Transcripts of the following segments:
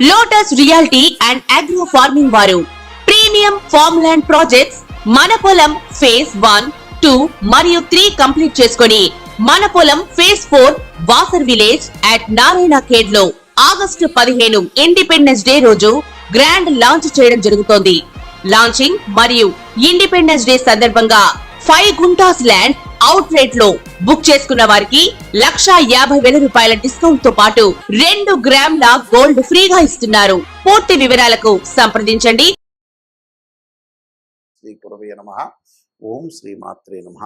Lotus reality and agro farming వారు premium farm land projects మన పొలం ఫేజ్ 1, 2 మరియు 3 కంప్లీట్ చేసుకొని మన పొలం phase 4 Wasar village at Narayana Khed లో ఆగస్టు 15 ఇండిపెండెన్స్ డే రోజు గ్రాండ్ లాంచ్ చేయడం జరుగుతోంది. లాంచింగ్ మరియు ఇండిపెండెన్స్ డే సందర్భంగా 5 గుంటాస్ ల్యాండ్ అవుట్ రేట్ లో బుక్ చేసుకున్న వారికి 1,50,000 రూపాయల డిస్కౌంట్ తో పాటు 2 గ్రాముల గోల్డ్ ఫ్రీగా ఇస్తున్నారు. పూర్తి వివరాలకు సంప్రదించండి. శ్రీ గురవే నమః. ఓం శ్రీమాత్రే నమః.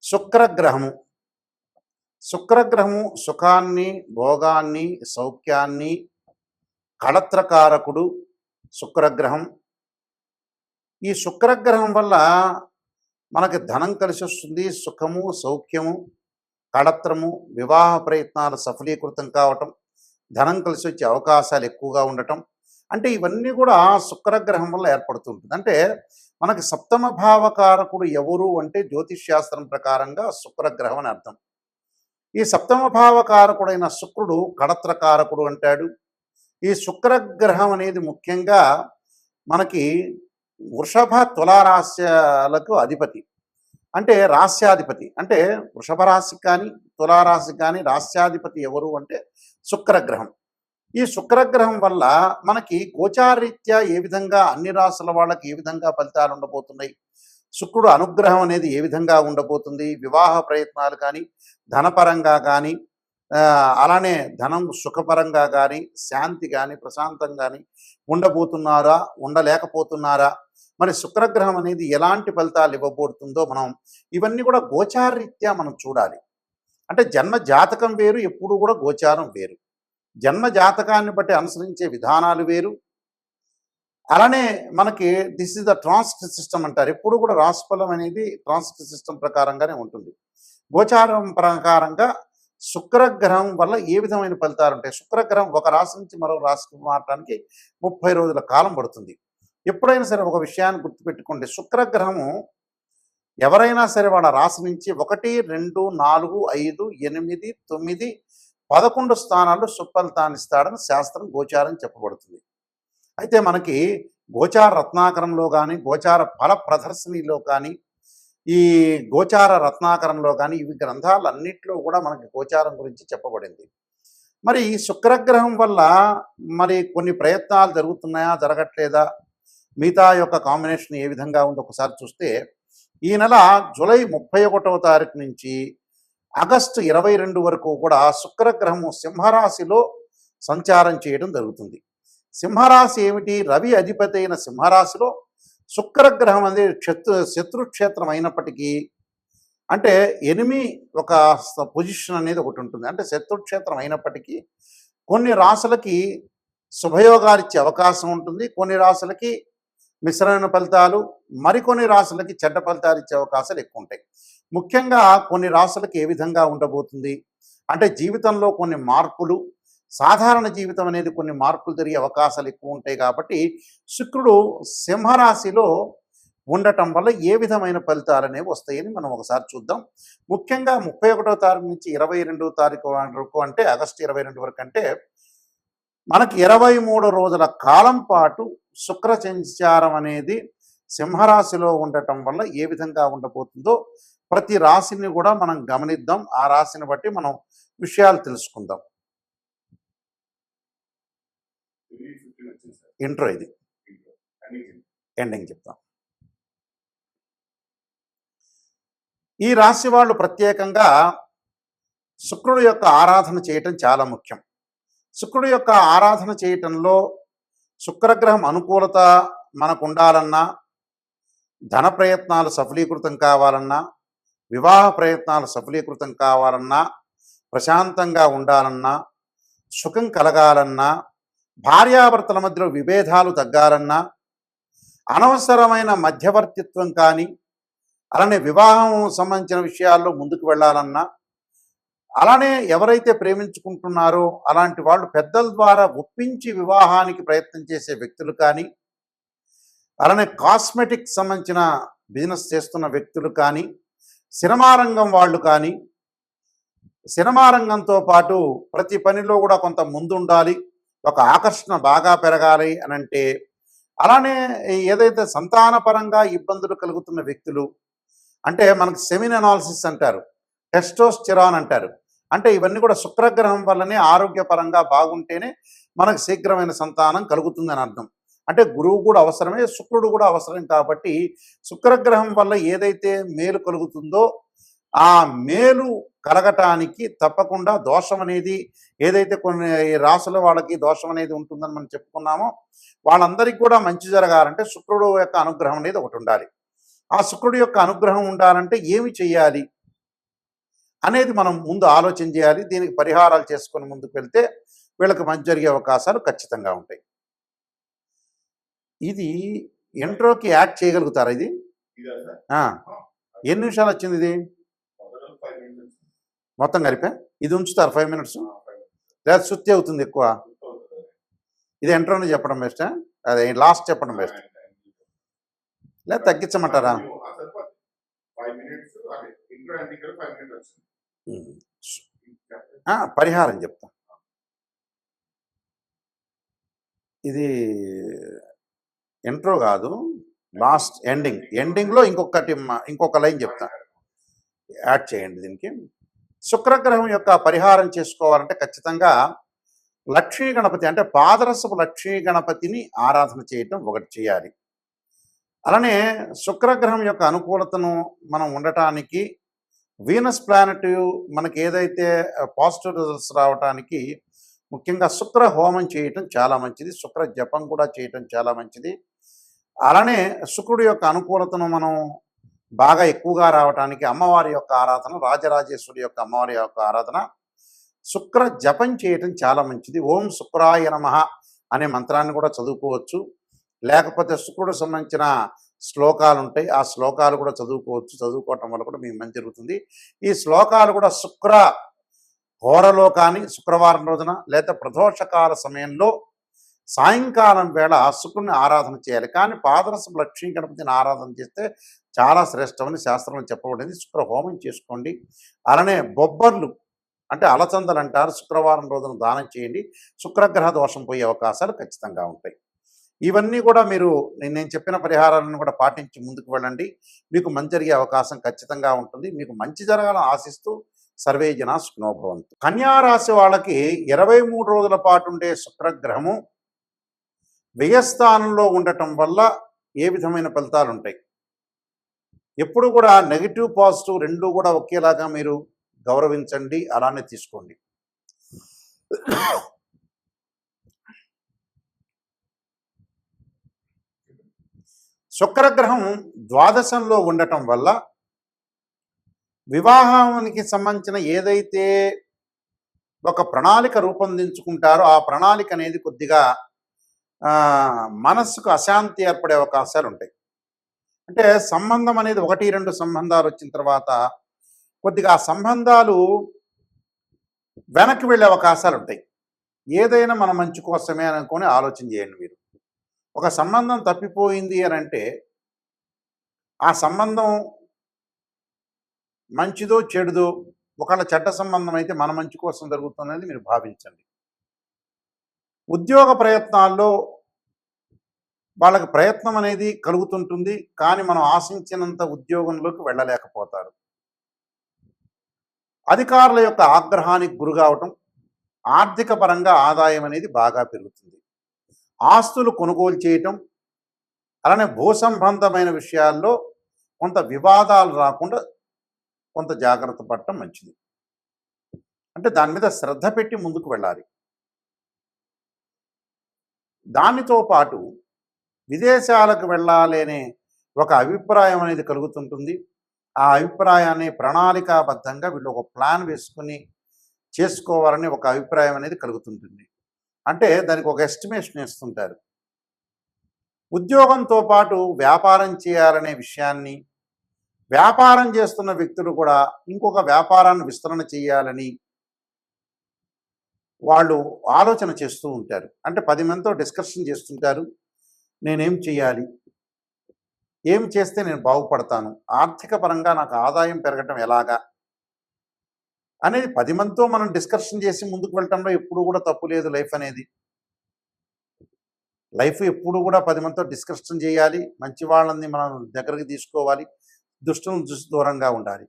శుక్రగ్రహము సుఖాన్ని, భోగాన్ని, సౌఖ్యాన్ని కళత్రకారకుడు శుక్రగ్రహం. ఈ శుక్రగ్రహం వల్ల మనకి ధనం కలిసి వస్తుంది. సుఖము, సౌఖ్యము, కళత్రము, వివాహ ప్రయత్నాలు సఫలీకృతం కావటం, ధనం కలిసి వచ్చే అవకాశాలు ఎక్కువగా ఉండటం, అంటే ఇవన్నీ కూడా శుక్రగ్రహం వల్ల ఏర్పడుతుంటుంది. అంటే మనకి సప్తమ భావకారకుడు ఎవరు అంటే జ్యోతిష్ శాస్త్రం ప్రకారంగా శుక్రగ్రహం అని అర్థం. ఈ సప్తమ భావకారకుడైన శుక్రుడు కళత్రకారకుడు అంటాడు. ఈ శుక్రగ్రహం అనేది ముఖ్యంగా మనకి వృషభ తులారాశ్యాలకు అధిపతి, అంటే రాస్యాధిపతి. అంటే వృషభ రాశికి కానీ తులారాశికి కానీ రాస్యాధిపతి ఎవరు అంటే శుక్రగ్రహం. ఈ శుక్రగ్రహం వల్ల మనకి గోచారరీత్యా ఏ విధంగా అన్ని రాశుల వాళ్ళకి ఏ విధంగా ఫలితాలు ఉండబోతున్నాయి, శుక్రుడు అనుగ్రహం అనేది ఏ విధంగా ఉండబోతుంది, వివాహ ప్రయత్నాలు కానీ ధనపరంగా కానీ అలానే ధనం సుఖపరంగా కానీ శాంతి కానీ ప్రశాంతం కానీ ఉండబోతున్నారా, ఉండలేకపోతున్నారా, మరి శుక్రగ్రహం అనేది ఎలాంటి ఫలితాలు ఇవ్వబోతుందో మనం ఇవన్నీ కూడా గోచారరీత్యా మనం చూడాలి. అంటే జన్మ జాతకం వేరు, ఎప్పుడు కూడా గోచారం వేరు. జన్మ జాతకాన్ని బట్టి అనుసరించే విధానాలు వేరు. అలానే మనకి this is the transit system అంటారు. ఎప్పుడు కూడా రాశిఫలం అనేది ట్రాన్సిట్ సిస్టమ్ ప్రకారంగానే ఉంటుంది. గోచారం ప్రకారంగా శుక్రగ్రహం వల్ల ఏ విధమైన ఫలితాలు ఉంటాయి. శుక్రగ్రహం ఒక రాశి నుంచి మరో రాశికి మారడానికి 30 రోజుల కాలం పడుతుంది. ఎప్పుడైనా సరే ఒక విషయాన్ని గుర్తుపెట్టుకోండి, శుక్రగ్రహము ఎవరైనా సరే వాళ్ళ రాశి నుంచి 1, 2, 4, 5, 8, 9, 11 స్థానాల్లో సుఫలితాన్ని ఇస్తాడని శాస్త్రం గోచారం చెప్పబడుతుంది. అయితే మనకి గోచార రత్నాకరంలో కానీ గోచార ఫల ప్రదర్శనలో కానీ ఈ గోచార రత్నాకరంలో కానీ ఇవి గ్రంథాలన్నింటిలో కూడా మనకి గోచారం గురించి చెప్పబడింది. మరి ఈ శుక్రగ్రహం వల్ల మరి కొన్ని ప్రయత్నాలు జరుగుతున్నాయా, జరగట్లేదా, మిగతా యొక్క కాంబినేషన్ ఏ విధంగా ఉందో ఒకసారి చూస్తే ఈ నెల జూలై 31వ తారీఖు నుంచి ఆగస్టు 22 వరకు కూడా శుక్రగ్రహము సింహరాశిలో సంచారం చేయడం జరుగుతుంది. సింహరాశి ఏమిటి? రవి అధిపతి అయిన సింహరాశిలో శుక్రగ్రహం అనేది శత్రుక్షేత్రం అయినప్పటికీ, అంటే ఎనిమి ఒక పొజిషన్ అనేది ఒకటి ఉంటుంది. అంటే శత్రుక్షేత్రం అయినప్పటికీ కొన్ని రాశులకి శుభయోగాలు ఇచ్చే అవకాశం ఉంటుంది, కొన్ని రాశులకి మిశ్రమైన ఫలితాలు, మరికొన్ని రాశులకి చెడ్డ ఫలితాలు ఇచ్చే అవకాశాలు ఎక్కువ ఉంటాయి. ముఖ్యంగా కొన్ని రాశులకి ఏ విధంగా ఉండబోతుంది అంటే జీవితంలో కొన్ని మార్పులు, సాధారణ జీవితం అనేది కొన్ని మార్పులు జరిగే అవకాశాలు ఎక్కువ ఉంటాయి. కాబట్టి శుక్రుడు సింహరాశిలో ఉండటం వల్ల ఏ విధమైన ఫలితాలు అనేవి వస్తాయని మనం ఒకసారి చూద్దాం. ముఖ్యంగా 31వ తారీఖు నుంచి 22వ తారీఖు వరకు, అంటే ఆగస్టు 22 వరకు, అంటే మనకి 23 రోజుల కాలం పాటు శుక్ర సంచారం అనేది సింహరాశిలో ఉండటం వల్ల ఏ విధంగా ఉండబోతుందో ప్రతి రాశిని కూడా మనం గమనిద్దాం. ఆ రాశిని బట్టి మనం విషయాలు తెలుసుకుందాం. ఇంట్రో ఇది, ఎండింగ్ చెప్తాం. ఈ రాశి వాళ్ళు ప్రత్యేకంగా శుక్రుడు యొక్క ఆరాధన చేయటం చాలా ముఖ్యం. శుక్రుడు యొక్క ఆరాధన చేయటంలో శుక్రగ్రహం అనుకూలత మనకు ఉండాలన్నా, ధన ప్రయత్నాలు సఫలీకృతం కావాలన్నా, వివాహ ప్రయత్నాలు సఫలీకృతం కావాలన్నా, ప్రశాంతంగా ఉండాలన్నా, సుఖం కలగాలన్నా, భార్యాభర్తల మధ్యలో విభేదాలు తగ్గాలన్నా, అనవసరమైన మధ్యవర్తిత్వం కానీ, అలానే వివాహం సంబంధించిన విషయాల్లో ముందుకు వెళ్ళాలన్నా, అలానే ఎవరైతే ప్రేమించుకుంటున్నారో అలాంటి వాళ్ళు పెద్దల ద్వారా ఒప్పించి వివాహానికి ప్రయత్నం చేసే వ్యక్తులు కానీ, అలానే కాస్మెటిక్స్ సంబంధించిన బిజినెస్ చేస్తున్న వ్యక్తులు కానీ, సినిమా రంగం వాళ్ళు కానీ, సినిమా రంగంతో పాటు ప్రతి పనిలో కూడా కొంత ముందుండాలి, ఒక ఆకర్షణ బాగా పెరగాలి అని అంటే, అలానే ఏదైతే సంతానపరంగా ఇబ్బందులు కలుగుతున్న వ్యక్తులు, అంటే మనకు సెమిన్ అనాలిసిస్ అంటారు, టెస్టోస్టెరాన్ అంటారు. అంటే ఇవన్నీ కూడా శుక్రగ్రహం వల్లనే ఆరోగ్యపరంగా బాగుంటేనే మనకు శీఘ్రమైన సంతానం కలుగుతుందని అర్థం. అంటే గురువు కూడా అవసరమే, శుక్రుడు కూడా అవసరం కాబట్టి శుక్రగ్రహం వల్ల ఏదైతే మేలు కలుగుతుందో ఆ మేలు కలగటానికి తప్పకుండా దోషం అనేది, ఏదైతే కొన్ని రాసుల వాళ్ళకి దోషం అనేది ఉంటుందని మనం చెప్పుకున్నామో వాళ్ళందరికీ కూడా మంచి జరగాలంటే శుక్రుడు యొక్క అనుగ్రహం అనేది ఒకటి ఉండాలి. ఆ శుక్రుడి యొక్క అనుగ్రహం ఉండాలంటే ఏమి చేయాలి అనేది మనం ముందు ఆలోచన చేయాలి. దీనికి పరిహారాలు చేసుకొని ముందుకు వెళ్తే వీళ్ళకి మంచి జరిగే అవకాశాలు ఖచ్చితంగా ఉంటాయి. ఇది ఇంట్రోకి యాడ్ చేయగలుగుతారా ఇది? ఆ, ఎన్ని నిమిషాలు వచ్చింది ఇది మొత్తం కలిపే? ఇది ఉంచుతారు 5 మినిట్స్ లేదా శుద్ధి అవుతుంది ఎక్కువ? ఇది ఎంట్రోని చెప్పడం బెస్టా, అదే లాస్ట్ చెప్పడం బెస్ట్ లేదా తగ్గించమంటారా? పరిహారం చెప్తా. ఇది ఇంట్రో కాదు, లాస్ట్ ఎండింగ్లో ఇంకొక లైన్ చెప్తా, యాడ్ చేయండి దీనికి. శుక్రగ్రహం యొక్క పరిహారం చేసుకోవాలంటే ఖచ్చితంగా లక్ష్మీ గణపతి అంటే పాదరసపు లక్ష్మీ గణపతిని ఆరాధన చేయటం ఒకటి చేయాలి. అలానే శుక్రగ్రహం యొక్క అనుకూలతను మనం ఉండటానికి వీనస్ ప్లానెట్ మనకి ఏదైతే పాజిటివ్ రిజల్ట్స్ రావడానికి ముఖ్యంగా శుక్ర హోమం చేయటం చాలా మంచిది, శుక్ర జపం కూడా చేయటం చాలా మంచిది. అలానే శుక్రుడి యొక్క అనుకూలతను మనం బాగా ఎక్కువగా రావటానికి అమ్మవారి యొక్క ఆరాధన, రాజరాజేశ్వరి యొక్క అమ్మవారి యొక్క ఆరాధన, శుక్ర జపం చేయటం చాలా మంచిది. ఓం శుక్రాయ నమః అనే మంత్రాన్ని కూడా చదువుకోవచ్చు, లేకపోతే శుక్రుడు సంబంధించిన శ్లోకాలు ఉంటాయి, ఆ శ్లోకాలు కూడా చదువుకోవచ్చు. చదువుకోవటం వల్ల కూడా మీకు మంచి జరుగుతుంది. ఈ శ్లోకాలు కూడా శుక్ర హోరలో కానీ శుక్రవారం రోజున లేదా ప్రదోషకాల సమయంలో సాయంకాలం వేళ శుక్రుని ఆరాధన చేయాలి. కానీ పాదరసపు లక్ష్మీ గణపతిని ఆరాధన చేస్తే చాలా శ్రేష్టమని శాస్త్రంలో చెప్పబడింది. శుక్ర హోమం చేసుకోండి. అలానే బొబ్బర్లు అంటే అలచందలు అంటారు, శుక్రవారం రోజున దానం చేయండి. శుక్రగ్రహ దోషం పోయే అవకాశాలు ఖచ్చితంగా ఉంటాయి. ఇవన్నీ కూడా మీరు నేను చెప్పిన పరిహారాలను కూడా పాటించి ముందుకు వెళ్ళండి, మీకు మంచి జరిగే అవకాశం ఖచ్చితంగా ఉంటుంది. మీకు మంచి జరగాలని ఆశిస్తూ సర్వే జనా సుఖినో భవంతు. కన్యారాశి వాళ్ళకి 23 రోజుల పాటు ఉండే శుక్రగ్రహము వ్యయస్థానంలో ఉండటం వల్ల ఏ విధమైన ఫలితాలు ఉంటాయి? ఎప్పుడు కూడా నెగిటివ్ పాజిటివ్ రెండు కూడా ఒకేలాగా మీరు గౌరవించండి, అలానే తీసుకోండి. శుక్రగ్రహం ద్వాదశంలో ఉండటం వల్ల వివాహానికి సంబంధించిన ఏదైతే ఒక ప్రణాళిక రూపొందించుకుంటారో ఆ ప్రణాళిక అనేది కొద్దిగా మనస్సుకు అశాంతి ఏర్పడే అవకాశాలు ఉంటాయి. అంటే సంబంధం అనేది 1-2 సంబంధాలు వచ్చిన తర్వాత కొద్దిగా ఆ సంబంధాలు వెనక్కి వెళ్ళే అవకాశాలు ఉంటాయి. ఏదైనా మన మంచి కోసమే అనుకొని ఆలోచన చేయండి. మీరు ఒక సంబంధం తప్పిపోయింది అని అంటే ఆ సంబంధం మంచిదో చెడుదో, ఒకళ్ళ చెడ్డ సంబంధం అయితే మన మంచి కోసం జరుగుతున్నది మీరు భావించండి. ఉద్యోగ ప్రయత్నాల్లో వాళ్ళకి ప్రయత్నం అనేది కలుగుతుంటుంది, కానీ మనం ఆశించినంత ఉద్యోగంలోకి వెళ్ళలేకపోతారు. అధికారుల యొక్క ఆగ్రహానికి గురి కావటం, ఆర్థిక పరంగా ఆదాయం అనేది బాగా పెరుగుతుంది. ఆస్తులు కొనుగోలు చేయటం, అలానే భూ సంబంధమైన విషయాల్లో కొంత వివాదాలు రాకుండా కొంత జాగ్రత్త పడటం మంచిది. అంటే దాని మీద శ్రద్ధ పెట్టి ముందుకు వెళ్ళాలి. దానితో పాటు విదేశాలకు వెళ్ళాలి అనే ఒక అభిప్రాయం అనేది కలుగుతుంటుంది. ఆ అభిప్రాయాన్ని ప్రణాళికాబద్ధంగా వీళ్ళు ఒక ప్లాన్ వేసుకుని చేసుకోవాలని ఒక అభిప్రాయం అనేది కలుగుతుంటుంది. అంటే దానికి ఒక ఎస్టిమేషన్ ఇస్తుంటారు. ఉద్యోగంతో పాటు వ్యాపారం చేయాలనే విషయాన్ని, వ్యాపారం చేస్తున్న వ్యక్తులు కూడా ఇంకొక వ్యాపారాన్ని విస్తరణ చేయాలని వాళ్ళు ఆలోచన చేస్తూ ఉంటారు. అంటే 10 మందితో డిస్కషన్ చేస్తుంటారు. నేనేం చేయాలి, ఏం చేస్తే నేను బాగుపడతాను, ఆర్థిక పరంగా నాకు ఆదాయం పెరగటం ఎలాగా అనేది 10 మందితో మనం డిస్కషన్ చేసి ముందుకు వెళ్ళటంలో ఎప్పుడు కూడా తప్పు లేదు. లైఫ్ అనేది లైఫ్ ఎప్పుడు కూడా 10 మందితో డిస్కషన్ చేయాలి. మంచి వాళ్ళని మనం దగ్గరికి తీసుకోవాలి. దుష్టులను చూసి దూరంగా ఉండాలి.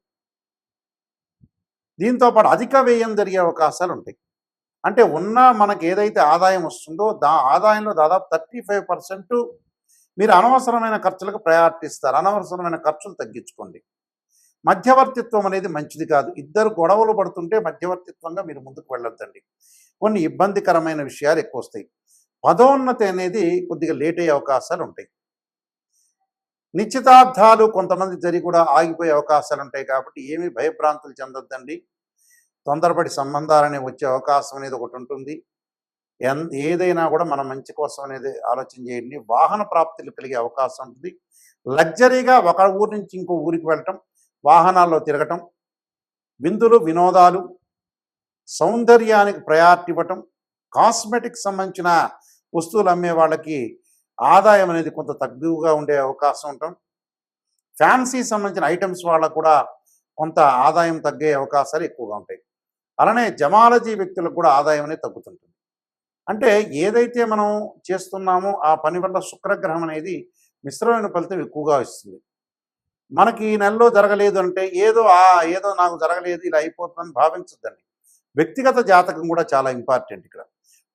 దీంతో పాటు అధిక వ్యయం జరిగే అవకాశాలుంటాయి. అంటే మనకి ఏదైతే ఆదాయం వస్తుందో ఆదాయంలో దాదాపు 35% మీరు అనవసరమైన ఖర్చులకు ప్రయారిటీ ఇస్తారు. అనవసరమైన ఖర్చులు తగ్గించుకోండి. మధ్యవర్తిత్వం అనేది మంచిది కాదు. ఇద్దరు గొడవలు పడుతుంటే మధ్యవర్తిత్వంగా మీరు ముందుకు వెళ్ళొద్దండి. కొన్ని ఇబ్బందికరమైన విషయాలు ఎక్కువ వస్తాయి. పదోన్నతి అనేది కొద్దిగా లేట్ అయ్యే అవకాశాలు ఉంటాయి. నిశ్చితార్థాలు కొంతమంది జరిగి కూడా ఆగిపోయే అవకాశాలు ఉంటాయి. కాబట్టి ఏమీ భయభ్రాంతులు చెందొద్దండి. తొందరపడి సంబంధాలనే వచ్చే అవకాశం అనేది ఒకటి ఉంటుంది. ఏదైనా కూడా మన మంచి కోసం అనేది ఆలోచన చేయండి. వాహన ప్రాప్తులు కలిగే అవకాశం ఉంటుంది. లగ్జరీగా ఒక ఊరి నుంచి ఇంకో ఊరికి వెళ్ళటం, వాహనాల్లో తిరగటం, విందులు వినోదాలు, సౌందర్యానికి ప్రయారిటీ ఇవ్వటం, కాస్మెటిక్స్ సంబంధించిన వస్తువులు అమ్మే వాళ్ళకి ఆదాయం అనేది కొంత తక్కువగా ఉండే అవకాశం ఉంటాం. ఫ్యాన్సీ సంబంధించిన ఐటమ్స్ వాళ్ళకు కూడా కొంత ఆదాయం తగ్గే అవకాశాలు ఎక్కువగా ఉంటాయి. అలానే జమాలజీ వ్యక్తులకు కూడా ఆదాయం అనేది తగ్గుతుంటుంది. అంటే ఏదైతే మనం చేస్తున్నామో ఆ పని వల్ల శుక్రగ్రహం అనేది మిశ్రమైన ఫలితం ఎక్కువగా ఇస్తుంది. మనకి ఈ నెలలో జరగలేదు అంటే ఏదో నాకు జరగలేదు ఇలా అయిపోతుందని భావించద్దండి. వ్యక్తిగత జాతకం కూడా చాలా ఇంపార్టెంట్ ఇక్కడ.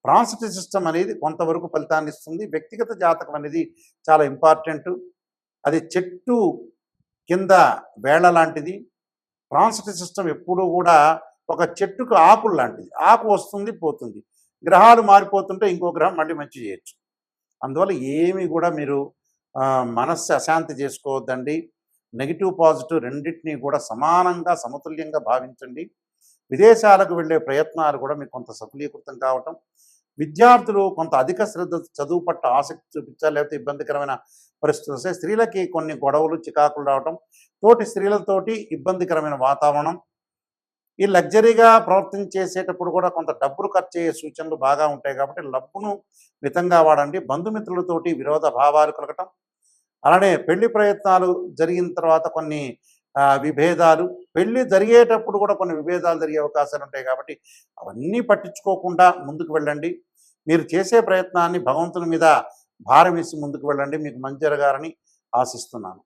ట్రాన్సిట్ సిస్టమ్ అనేది కొంతవరకు ఫలితాన్ని ఇస్తుంది. వ్యక్తిగత జాతకం అనేది చాలా ఇంపార్టెంట్. అది చెట్టు కింద వేళ లాంటిది. ట్రాన్సిట్ సిస్టమ్ ఎప్పుడూ కూడా ఒక చెట్టుకు ఆకులు లాంటిది. ఆకు వస్తుంది పోతుంది. గ్రహాలు మారిపోతుంటే ఇంకో గ్రహం మళ్ళీ మంచి చేయొచ్చు. అందువల్ల ఏమి కూడా మీరు మనస్సు అశాంతి చేసుకోవద్దండి. నెగిటివ్ పాజిటివ్ రెండింటినీ కూడా సమానంగా సమతుల్యంగా భావించండి. విదేశాలకు వెళ్ళే ప్రయత్నాలు కూడా మీకు కొంత సఫలీకృతం కావటం, విద్యార్థులు కొంత అధిక శ్రద్ధ చదువు పట్ల ఆసక్తి చూపించాలి. లేకపోతే ఇబ్బందికరమైన పరిస్థితులు వస్తాయి. స్త్రీలకి కొన్ని గొడవలు చికాకులు రావటం, తోటి స్త్రీలతోటి ఇబ్బందికరమైన వాతావరణం, ఈ లగ్జరీగా ప్రవర్తన చేసేటప్పుడు కూడా కొంత డబ్బులు ఖర్చు అయ్యే సూచనలు బాగా ఉంటాయి. కాబట్టి డబ్బును మితంగా వాడండి. బంధుమిత్రులతోటి విరోధ భావాలు కలగటం, అలానే పెళ్లి ప్రయత్నాలు జరిగిన తర్వాత కొన్ని విభేదాలు, పెళ్లి జరిగేటప్పుడు కూడా కొన్ని విభేదాలు జరిగే అవకాశాలు ఉంటాయి. కాబట్టి అవన్నీ పట్టించుకోకుండా ముందుకు వెళ్ళండి. మీరు చేసే ప్రయత్నాన్ని భగవంతుని మీద భారం వేసి ముందుకు వెళ్ళండి. మీకు మంచి జరగాలని ఆశిస్తున్నాను.